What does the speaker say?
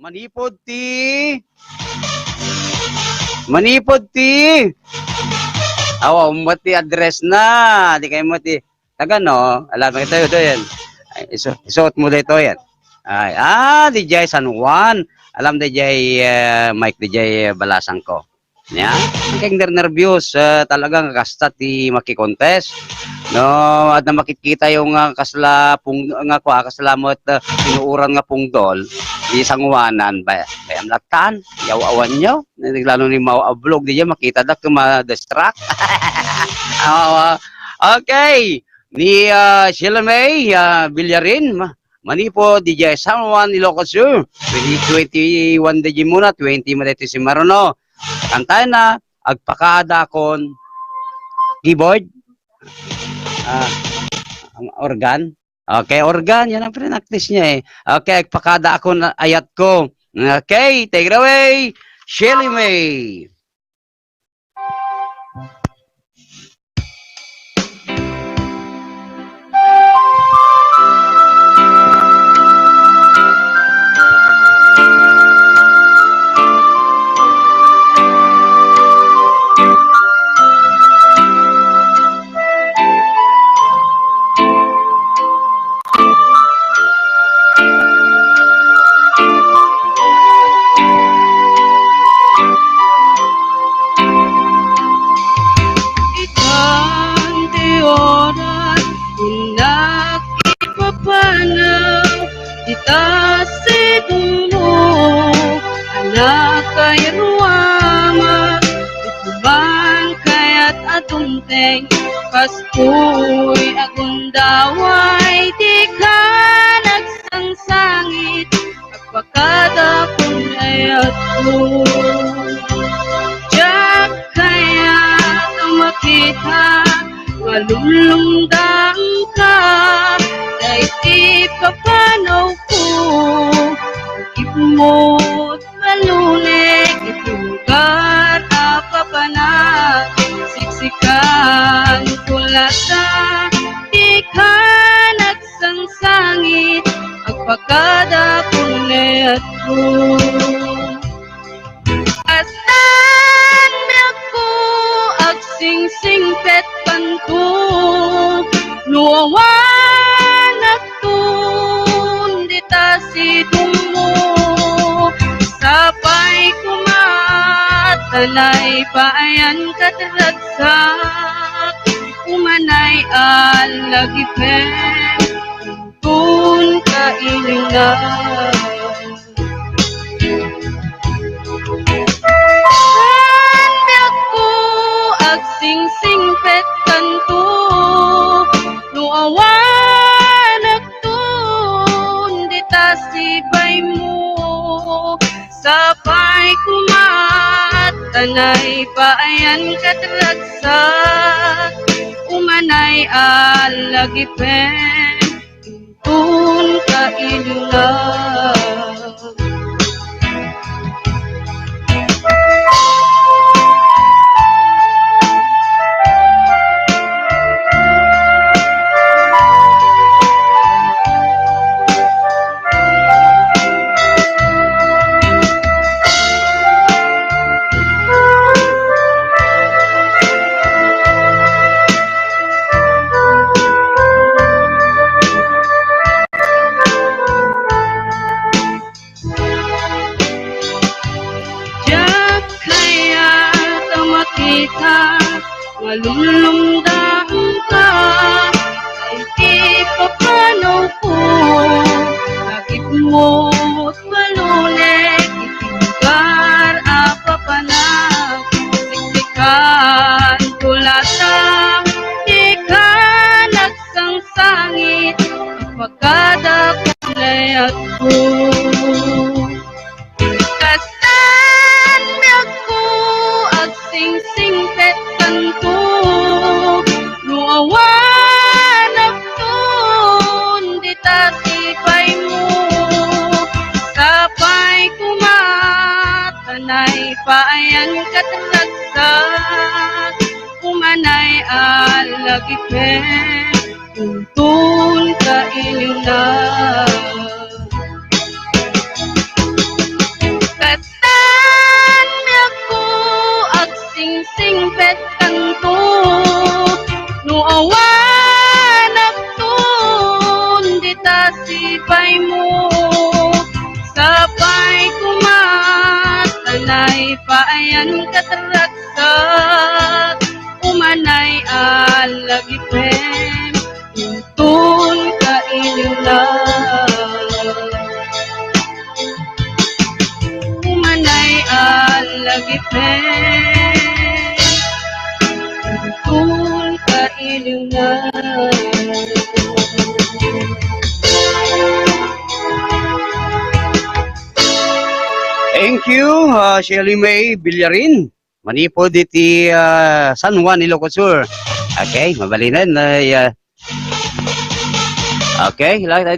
Manipod ti. Manipod ti. Awa, umati address na. Di kayo umati. Taga no? Alam mo ito yan. Isuot mo dito yan. Ay, di jay San Juan. Alam di jay Mike di jay balasang ko. Yan. Kaya nervyos talagang kasta ti makikontest. No, at na makikita yung kasla pung nga ko kaslamot tinuuran nga pungdol di sangwanan ba bayam latan yaw-awan nyo lalo ni mau-vlog di makita dak ma-distract. Okay ni Sheila May Villarin Manipo DJ San Juan Ilocos Sur 2021 DJ muna 20 madito si Marono kantahan na agpakada kon keyboard ang organ. Okay, organ. Yan ang pre-practice niya eh. Okay, agpakada ako na ayat ko. Okay, take it away. Shelly May. Pasko'y akong daway, di ka nagsangsangit, agpakada kong ayat ko. Diyak kaya kang makita, malulungdang ka, daitip kapanaw ko, ipumot malulik, itugar apapanag, siksikan kulasa, di ka nagsangsangit, agpakada kunayat ko. Asan ako agsingsingpet panto, nuawanak tun, di ta si dumo, sapay kumat, tanay paayan kataragsak, umanay alagipen, kung kailingan. Sandi ako agsingsingpet kanto, nuawanak tun, di tasibay mo, sapay kumat, tanay paayan kataragsak, umanay alagipen, kung kailingan. Malulungdang ka, ay di papanaw ko, bakit mo't malulik, itinugar apapanag, siksikan kulata, di ka nagsangsangit, agpakada kunayat ko. Kasan ako agsingsingpet kanto, nuawanak tun, di tasibay mo, sapay kumat, tanay paayan kataragsak, umanay alagipen, tungtun kailingan. payan kataragsak umanay alagipem tungtun ka inyong umanay alagipem tungtun ka inyong Thank you, Shelly May Villarin. Manipod iti San Juan, Ilocos Sur. Okay, mabalinan. Okay, lang tayo